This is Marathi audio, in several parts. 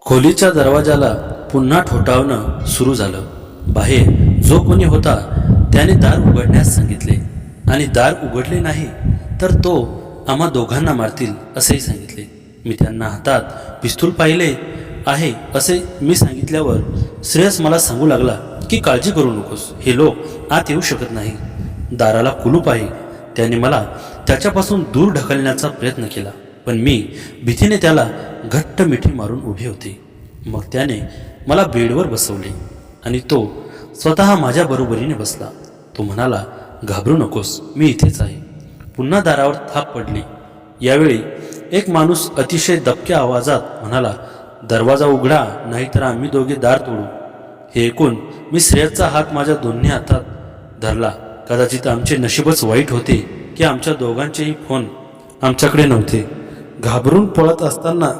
खोलीच्या दरवाजाला पुन्हा ठोठावणं सुरू झालं. बाहेर जो कोणी होता त्याने दार उघडण्यास सांगितले आणि दार उघडले नाही तर तो आम्हा दोघांना मारतील असेही सांगितले. मी त्यांना हातात पिस्तूल पाहिले आहे असे मी सांगितल्यावर श्रेयस मला सांगू लागला की काळजी करू नकोस, हे लोक आत येऊ शकत नाही. दाराला कुलूप आहे. त्याने मला त्याच्यापासून दूर ढकलण्याचा प्रयत्न केला, पण मी भीतीने त्याला घट्ट मिठी मारून उभे होते. मग त्याने मला बेडवर बसवले आणि तो स्वतः माझ्या बरोबरीने बसला. तो म्हणाला, घाबरू नकोस, मी इथेच आहे. पुन्हा दारावर थाप पडली. यावेळी एक माणूस अतिशय दबक्या आवाजात म्हणाला, दरवाजा उघडा, नाहीतर आम्ही दोघे दार तोडू. हे ऐकून मी श्रेयसचा हात माझ्या दोन्ही हातात धरला. कदाचित आमचे नशीबच वाईट होते की आमच्या दोघांचेही फोन आमच्याकडे नव्हते. घाबरून पळत असताना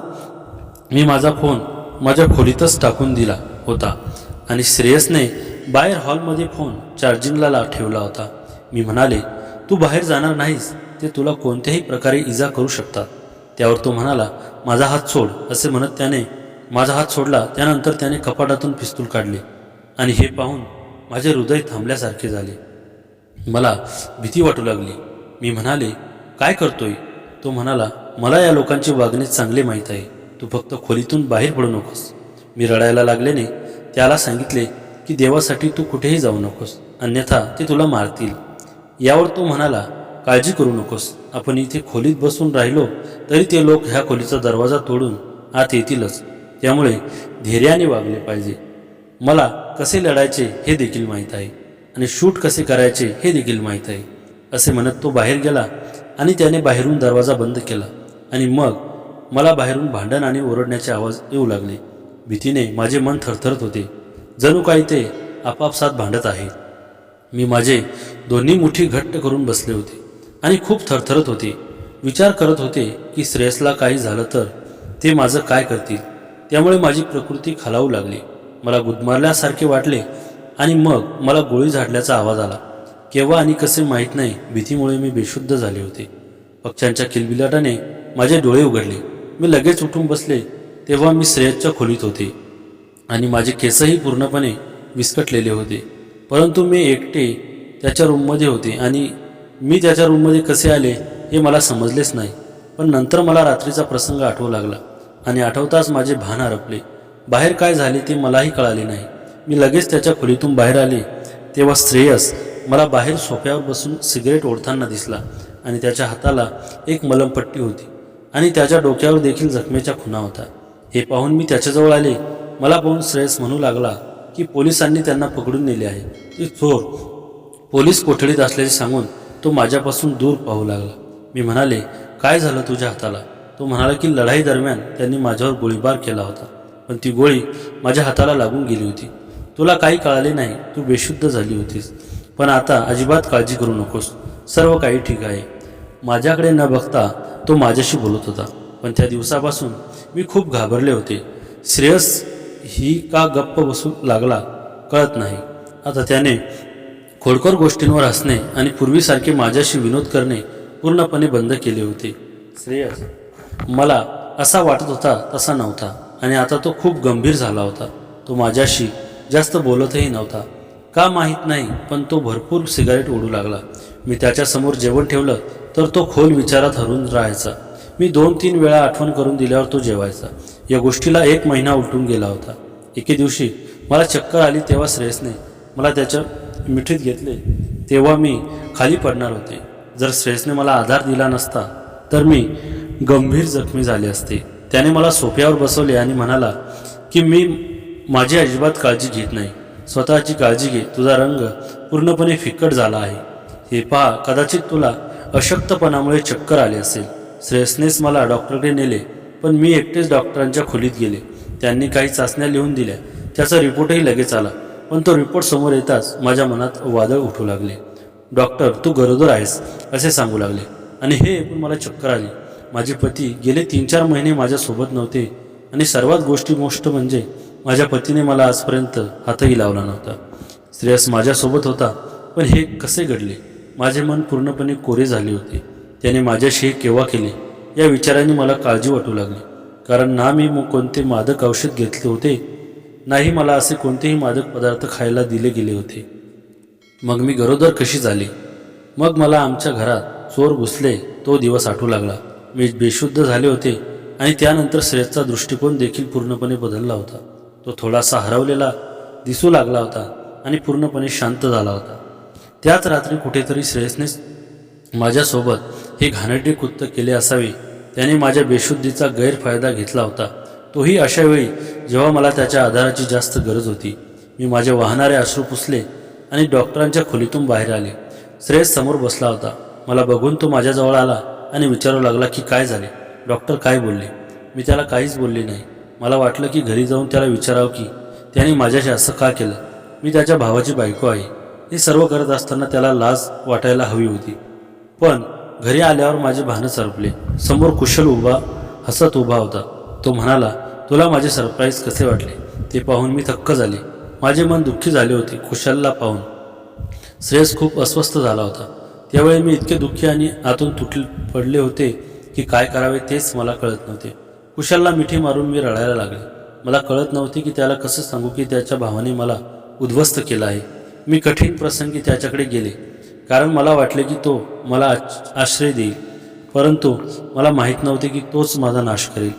मी माझा फोन माझ्या खोलीतच टाकून दिला होता आणि श्रेयसने बाहेर हॉलमध्ये फोन चार्जिंगला ठेवला होता. मी म्हणाले, तू बाहेर जाणार नाहीस, ते तुला कोणत्याही प्रकारे इजा करू शकतात. त्यावर तो म्हणाला, माझा हात सोड. असे म्हणत त्याने माझा हात सोडला. त्यानंतर त्याने कपाटातून पिस्तूल काढले आणि हे पाहून माझे हृदय थांबल्यासारखे झाले. मला भीती वाटू लागली. मी म्हणाले, काय करतोय? तो म्हणाला, मला या लोकांचे वागणे चांगले माहीत आहे. तू फक्त खोलीतून बाहेर पडू नकोस. मी रडायला लागल्याने त्याला सांगितले की देवासाठी तू कुठेही जाऊ नकोस, अन्यथा ते तुला मारतील. यावर तो म्हणाला, काळजी करू नकोस, आपण इथे खोलीत बसून राहिलो तरी ते लोक ह्या खोलीचा दरवाजा तोडून आत येतीलच. त्यामुळे धैर्याने वागले पाहिजे. मला कसे लढायचे हे देखील माहीत आहे आणि शूट कसे करायचे हे देखील माहीत आहे. असे म्हणत तो बाहेर गेला आणि त्याने बाहेरून दरवाजा बंद केला आणि मग मला बाहेरून भांडण आणि ओरडण्याचे आवाज येऊ लागले. भीतीने माझे मन थरथरत होते, जणू काही ते आपापसात भांडत आहेत. मी माझे दोन्ही मुठी घट्ट करून बसले होते आणि खूप थरथरत होते. विचार करत होते की श्रेयसला काही झालं तर ते माझं काय करतील. त्यामुळे माझी प्रकृती खालावू लागली. मला गुदमारल्यासारखे वाटले आणि मग मला गोळी झाडल्याचा आवाज आला. केव्हा आणि कसे माहीत नाही, भीतीमुळे मी बेशुद्ध झाले होते. पक्ष्यांच्या किलबिलाटाने माझे डोळे उघडले. मी लगेच उठून बसले तेव्हा मी श्रेयसच्या खोलीत होते आणि माझे केसही पूर्णपणे विस्कटलेले होते. परंतु मी एकटे त्याच्या रूममध्ये होते आणि मी त्याच्या रूममध्ये कसे आले हे मला समजलेच नाही. पण नंतर मला रात्रीचा प्रसंग आठवू लागला आणि आठवताच माझे भान हरपले. बाहेर काय झाले ते मलाही कळाले नाही. मी लगेच त्याच्या खोलीतून बाहेर आले तेव्हा श्रेयस मला बाहेर सोफ्यावर बसून सिगरेट ओढताना दिसला आणि त्याच्या हाताला एक मलमपट्टी होती आणि त्याच्या डोक्यावर देखील जखमेच्या खुणा होता. हे पाहून मी त्याच्याजवळ आले. मला पाहून श्रेयस म्हणू लागला की पोलिसांनी त्यांना पकडून नेले आहे. ते चोर पोलीस कोठडीत असल्याचे सांगून तो माझ्यापासून दूर पाहू लागला. मी म्हणाले, काय झालं तुझ्या हाताला? तो म्हणाला की लढाई दरम्यान त्यांनी माझ्यावर गोळीबार केला होता, पण ती गोळी माझ्या हाताला लागून गेली होती. तुला काही कळाले नाही, तू बेशुद्ध झाली होतीस. पण आता अजिबात काळजी करू नकोस, सर्व काही ठीक आहे. माझ्याकडे न बघता तो माझ्याशी बोलत होता, पण त्या दिवसापासून मी खूप घाबरले होते. श्रेयस ही का गप्प बसू लागला कळत नाही. आता त्याने खोडकर गोष्टींवर हसणे आणि पूर्वीसारखे माझ्याशी विनोद करणे पूर्णपणे बंद केले होते. श्रेयस मला असा वाटत होता तसा नव्हता आणि आता तो खूप गंभीर झाला होता. तो माझ्याशी जास्त बोलतही नव्हता, का माहीत नाही, पण तो भरपूर सिगारेट ओढू लागला. मी त्याच्यासमोर जेवण ठेवलं तर तो खोल विचारात हरवून राहायचा. मी 2-3 वेळा आठवण करून दिल्यावर तो जेवायचा. या गोष्टीला 1 महिना उलटून गेला होता. एके दिवशी मला चक्कर आली तेव्हा श्रेयसने मला त्याच्या मिठीत घेतले. तेव्हा मी खाली पडणार होते. जर श्रेयसने मला आधार दिला नसता तर मी गंभीर जखमी झाले असते. त्याने मला सोफ्यावर बसवले आणि म्हणाला की मी माझी अजिबात काळजी घेत नाही, स्वतःची काळजी घे, तुझा रंग पूर्णपणे फिकट झाला आहे. हे पहा, कदाचित तुला अशक्तपणामुळे चक्कर आले असेल. श्रेयसनेच मला डॉक्टरकडे नेले, पण मी एकटेच डॉक्टरांच्या खोलीत गेले. त्यांनी काही चाचण्या लिहून दिल्या. त्याचा रिपोर्टही लगेच आला, पण तो रिपोर्ट समोर येताच माझ्या मनात वादळ उठू लागले. डॉक्टर, तू गरोदर आहेस असे सांगू लागले आणि हे ऐकून मला चक्कर आली. माझे पती गेले 3-4 महिने माझ्यासोबत नव्हते आणि सर्वात गोष्ट म्हणजे माझ्या पतीने मला आजपर्यंत हातही लावला नव्हता. श्रेयस माझ्यासोबत होता, पण हे कसे घडले? माझे मन पूर्णपणे कोरे झाले होते. त्याने माझ्याशी हे केव्हा केले या विचाराने मला काळजी वाटू लागली. कारण ना मी कोणते मादक औषध घेतले होते, नाही मला असे कोणतेही मादक पदार्थ खायला दिले गेले होते. मग मी गरोदर कशी झाली? मग मला आमच्या घरात चोर घुसले तो दिवस आठवू लागला. मी बेशुद्ध झाले होते आणि त्यानंतर श्रेयसचा दृष्टिकोन देखील पूर्णपणे बदलला होता. तो थोडासा हरवलेला दिसू लागला होता आणि पूर्णपणे शांत झाला होता. त्याच रात्री कुठेतरी श्रेयसने माझ्यासोबत हे घाणेरडे कृत्य केले असावे. त्याने माझ्या बेशुद्धीचा गैरफायदा घेतला होता, तोही अशा वेळी जेव्हा मला त्याच्या आधाराची जास्त गरज होती. मी माझे वाहणारे अश्रू पुसले आणि डॉक्टरांच्या खोलीतून बाहेर आले. श्रेयस समोर बसला होता. मला बघून तो माझ्याजवळ आला आणि विचारू लागला की काय झाले, डॉक्टर काय बोलले? मी त्याला काहीच बोलले नाही. मला वाटलं की घरी जाऊन त्याला विचारावं की त्याने माझ्याशी असं का केलं. मी त्याच्या भावाची बायको आहे. हे सर्व करत असताना त्याला लाज वाटायला हवी होती. पण घरी आल्यावर माझे भानं सरपले. समोर कुशल हसत उभा होता. तो म्हणाला, तुला माझे सरप्राईज कसे वाटले? ते पाहून मी थक्क झाले. माझे मन दुःखी झाले होते. कुशलला पाहून श्रेयस खूप अस्वस्थ झाला होता. त्यावेळी मी इतके दुःखी आणि आतून पडले होते की काय करावे तेच मला कळत नव्हते. कुशलला मिठी मारून मी रडायला लागले. मला कळत नव्हते की त्याला कसं सांगू की त्याच्या भावाने मला उद्ध्वस्त केलं आहे. मी कठीण प्रसंगी त्याच्याकडे गेले, कारण मला वाटले की तो मला आश्रय देईल, परंतु मला माहीत नव्हते की तोच माझा नाश करेल.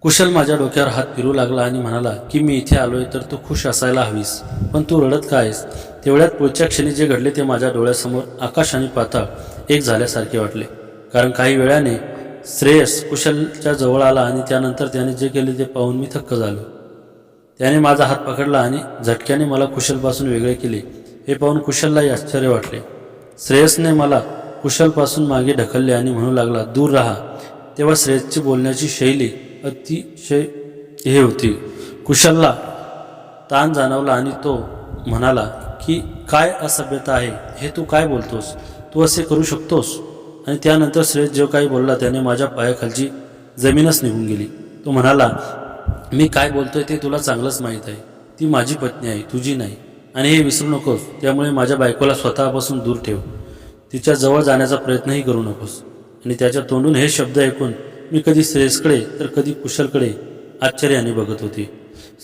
कुशल माझ्या डोक्यावर हात फिरू लागला आणि म्हणाला की मी इथे आलोय तर तू खुश असायला हवीस, पण तू रडत का आहेस? तेवढ्यात पुढच्या क्षणी जे घडले ते माझ्या डोळ्यासमोर आकाश आणि पाताळ एक झाल्यासारखे वाटले. कारण काही वेळाने श्रेयस कुशलच्या जवळ आला आणि त्यानंतर त्याने जे केले ते पाहून मी थक्क झालो. त्याने माझा हात पकडला आणि झटक्याने मला कुशलपासून वेगळे केले. हे पाहून कुशललाही आश्चर्य वाटले. श्रेयसने मला कुशलपासून मागे ढकलले आणि म्हणू लागला, दूर राहा. तेव्हा श्रेयसची बोलण्याची शैली अतिशय होती. कुशलला ताण जाणवला आणि तो म्हणाला की काय असभ्यता आहे हे, तू काय बोलतोस? तू असे करू शकतोस? आणि त्यानंतर श्रेयस जो काही बोलला त्याने माझ्या पायाखालची जमीनच निघून गेली. तो म्हणाला, मी काय बोलतोय ते तुला चांगलंच माहीत आहे. ती माझी पत्नी आहे, तुझी नाही, आणि हे विसरू नकोस. त्यामुळे माझ्या बायकोला स्वतःपासून दूर ठेव. तिच्या जवळ जाण्याचा प्रयत्नही करू नकोस. आणि त्याच्या तोंडून हे शब्द ऐकून मी कधी श्रेयसकडे तर कधी कुशलकडे आश्चर्याने बघत होते.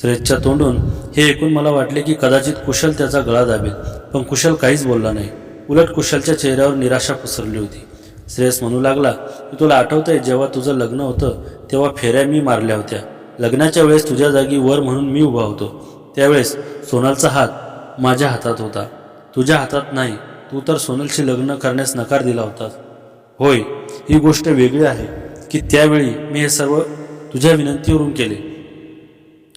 श्रेयसच्या तोंडून हे ऐकून मला वाटले की कदाचित कुशल त्याचा गळा दाबेल, पण कुशल काहीच बोलला नाही. उलट कुशलच्या चेहऱ्यावर निराशा पसरली होती. श्रेयस म्हणू लागला की तुला आठवतंय जेव्हा तुझं लग्न होतं तेव्हा फेऱ्या मी मारल्या होत्या. लग्नाच्या वेळेस तुझ्या जागी वर म्हणून मी उभा होतो. त्यावेळेस सोनलचा हात माझ्या हातात होता, तुझ्या हातात नाही. तू तर सोनलशी लग्न करण्यास नकार दिला होतास. होय, ही गोष्ट वेगळी आहे की त्यावेळी मी हे सर्व तुझ्या विनंतीवरून केले,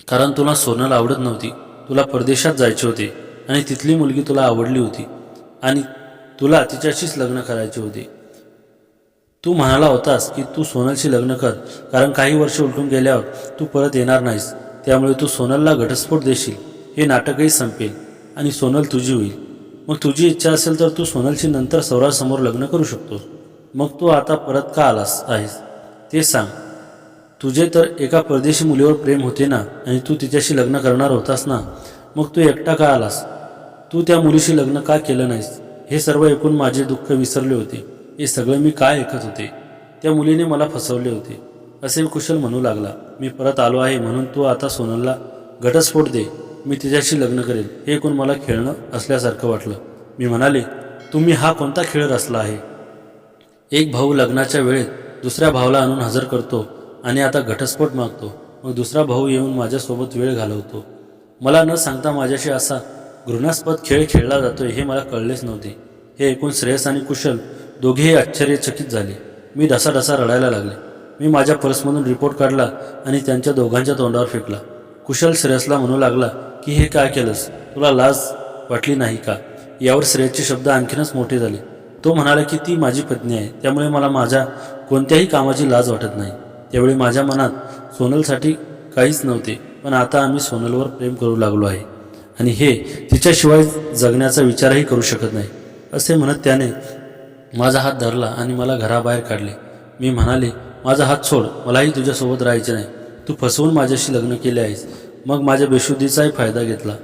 कारण तुला सोनल आवडत नव्हती. तुला परदेशात जायचे होते आणि तिथली मुलगी तुला आवडली होती आणि तुला तिच्याशीच लग्न करायचे होते. तू म्हणाला होतास की तू सोनलशी लग्न कर, कारण काही वर्ष उलटून गेल्यावर तू परत येणार नाहीस. त्यामुळे तू सोनलला घटस्फोट देशील, हे नाटकही संपेल आणि सोनल तुझी होईल. मग तुझी इच्छा असेल तर तू सोनलशी नंतर सौरासमोर लग्न करू शकतोस. मग तू आता परत का आलास आहेस ते सांग. तुझे तर एका परदेशी मुलीवर प्रेम होते ना, आणि तू तिच्याशी लग्न करणार होतास ना. मग तू एकटा का आलास? तू त्या मुलीशी लग्न का केलं नाहीस? हे सर्व ऐकून माझे दुःख विसरले होते. हे सगळं मी काय ऐकत होते? त्या मुलीने मला फसवले होते असे कुशल म्हणू लागला. मी परत आलो आहे म्हणून तू आता सोनलला घटस्फोट दे, मी तिच्याशी लग्न करेल. हे ऐकून मला खेळणं असल्यासारखं वाटलं. मी म्हणाले, तुम्ही हा कोणता खेळ रचला आहे? एक भाऊ लग्नाच्या वेळेत दुसऱ्या भावाला आणून हजर करतो आणि आता घटस्फोट मागतो. मग दुसरा भाऊ येऊन माझ्यासोबत वेळ घालवतो. मला न सांगता माझ्याशी असा घृणास्पद खेळ खेळला जातोय हे मला कळलेच नव्हते. हे ऐकून श्रेयस आणि कुशल दोघेही आश्चर्यचकित झाले. मी ढसाढसा रडायला लागले. मी माझ्या पर्समधून रिपोर्ट काढला आणि त्यांच्या दोघांच्या तोंडावर फेकला. कुशल श्रेयसला म्हणू लागला की हे काय केलंस? तुला लाज वाटली नाही का? यावर श्रेयसचे शब्द आणखीनच मोठे झाले. तो म्हणाला की ती माझी पत्नी आहे, त्यामुळे मला माझ्या कोणत्याही कामाची लाज वाटत नाही. त्यावेळी माझ्या मनात सोनलसाठी काहीच नव्हते, पण आता आम्ही सोनलवर प्रेम करू लागलो आहे आणि हे तिच्याशिवाय जगण्याचा विचारही करू शकत नाही, असे म्हणत त्याने माझा हात धरला आणि मला घराबाहेर काढले. मी म्हणाले, माझा हात सोड, मलाही तुझ्यासोबत राहायचे नाही. तू फसवून माझ्याशी लग्न केले आहेस. मग माझ्या बेशुद्धीचाही फायदा घेतला.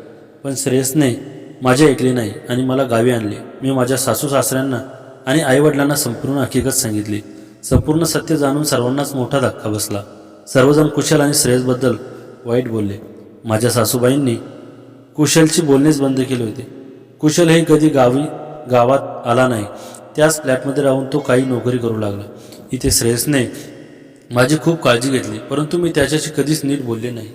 पण श्रेयसने माझे ऐकले नाही आणि मला गावी आणले. मी माझ्या सासू सासऱ्यांना आणि आईवडिलांना संपूर्ण हकीकत सांगितली. संपूर्ण सत्य जाणून सर्वांनाच मोठा धक्का बसला. सर्वजण कुशल आणि श्रेयसबद्दल वाईट बोलले. माझ्या सासूबाईंनी कुशलची बोलणेच बंद केले होते. कुशल हे कधी गावात आला नाही. त्याच फ्लॅटमध्ये राहून तो काही नोकरी करू लागला. इथे श्रेयसने माझी खूप काळजी घेतली, परंतु मी त्याच्याशी कधीच नीट बोलले नाही.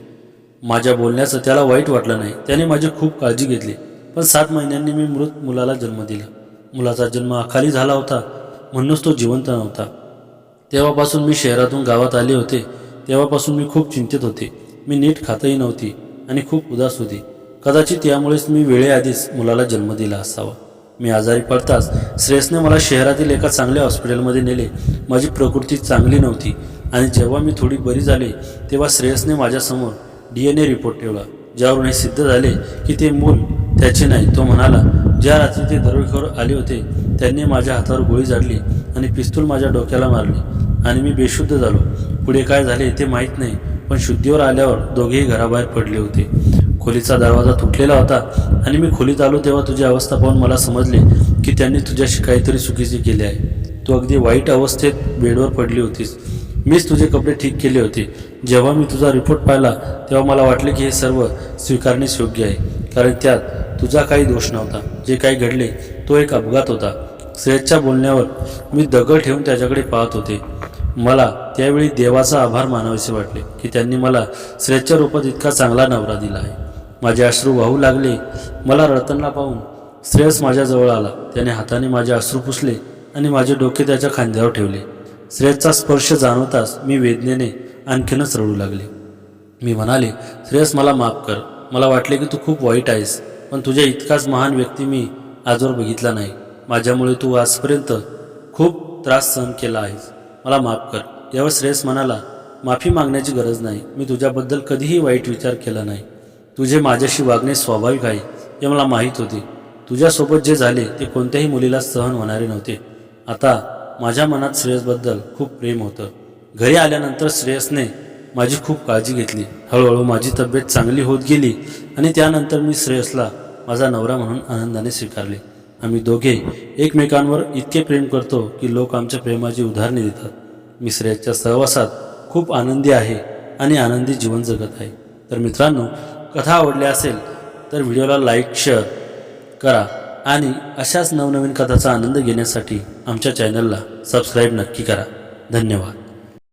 माझ्या बोलण्याचं त्याला वाईट वाटलं नाही. त्याने माझी खूप काळजी घेतली. पण 7 महिन्यांनी मी मृत मुलाला जन्म दिला. मुलाचा जन्म अकाली झाला होता, म्हणूनच तो जिवंत नव्हता. तेव्हापासून मी शहरातून गावात आले होते. तेव्हापासून मी खूप चिंतित होते. मी नीट खातही नव्हती आणि खूप उदास होती. कदाचित यामुळेच मी वेळेआधीच मुलाला जन्म दिला असावा. मी आजारी पडताच श्रेयसने मला शहरातील एका चांगल्या हॉस्पिटलमध्ये नेले. माझी प्रकृती चांगली नव्हती आणि जेव्हा मी थोडी बरी झाले तेव्हा श्रेयसने माझ्यासमोर DNA रिपोर्ट ठेवला, ज्यावरून हे सिद्ध झाले की ते मूल त्याचे नाही. तो म्हणाला, ज्या रात्री ते दरोडेखोर आले होते त्यांनी माझ्या हातावर गोळी झाडली आणि पिस्तूल माझ्या डोक्याला मारले आणि मी बेशुद्ध झालो. पुढे काय झाले ते माहीत नाही, पण शुद्धीवर आल्यावर दोघेही घराबाहेर पडले होते. खोलीचा दरवाजा तुटलेला होता आणि मी खोलीत आलो तेव्हा तुझी अवस्था पाहून मला समजले की त्यांनी तुझ्याशी काहीतरी चुकीचे केले आहे. तू अगदी वाईट अवस्थेत बेडवर पडली होतीस. मीच तुझे कपडे ठीक केले होते. जेव्हा मी तुझा रिपोर्ट पाहिला तेव्हा मला वाटले की हे सर्व स्वीकारण्यास योग्य आहे, कारण त्यात तुझा काही दोष नव्हता. जे काही घडले तो एक अपघात होता. श्रेयसच्या बोलण्यावर मी दगड ठेवून त्याच्याकडे पाहत होते. मला त्यावेळी देवाचा आभार मानावेसे वाटले की त्यांनी मला श्रेयसच्या रूपात इतका चांगला नवरा दिला आहे. माझे अश्रू वाहू लागले. मला रडताना पाहून श्रेयस माझ्याजवळ आला. त्याने हाताने माझे अश्रू पुसले आणि माझे डोके त्याच्या खांद्यावर ठेवले. श्रेयसचा स्पर्श जाणवताच मी वेदनेने आणखीनच रडू लागले. मी म्हणाले, श्रेयस मला माफ कर. मला वाटले की तू खूप वाईट आहेस, पण तुझ्या इतकाच महान व्यक्ती मी आजवर बघितला नाही. माझ्यामुळे तू आजपर्यंत खूप त्रास सहन केला आहेस. मला माफ कर. यावर श्रेयस म्हणाला, माफी मागण्याची गरज नाही. मी तुझ्याबद्दल कधीही वाईट विचार केला नाही. तुझे माझ्याशी वागणे स्वाभाविक आहे हे मला माहीत होते. तुझ्यासोबत जे झाले ते कोणत्याही मुलीला सहन होणारे नव्हते. आता माझ्या मनात श्रेयसबद्दल खूप प्रेम होतं. घरी आल्यानंतर श्रेयसने माझी खूप काळजी घेतली. हळूहळू माझी तब्येत चांगली होत गेली आणि त्यानंतर मी श्रेयसला माझा नवरा म्हणून आनंदाने स्वीकारले. आम्ही दोघे एकमेकांवर इतके प्रेम करतो की लोक आमच्या प्रेमाची उदाहरणे देतात. मी श्रेयसच्या सहवासात खूप आनंदी आहे आणि आनंदी जीवन जगत आहे. तर मित्रांनो, कथा आवडली असेल तर व्हिडिओला लाईक, शेअर करा आणि अशाच नवनवीन कथाचा आनंद घेण्यासाठी आमच्या चॅनलला सबस्क्राईब नक्की करा. धन्यवाद.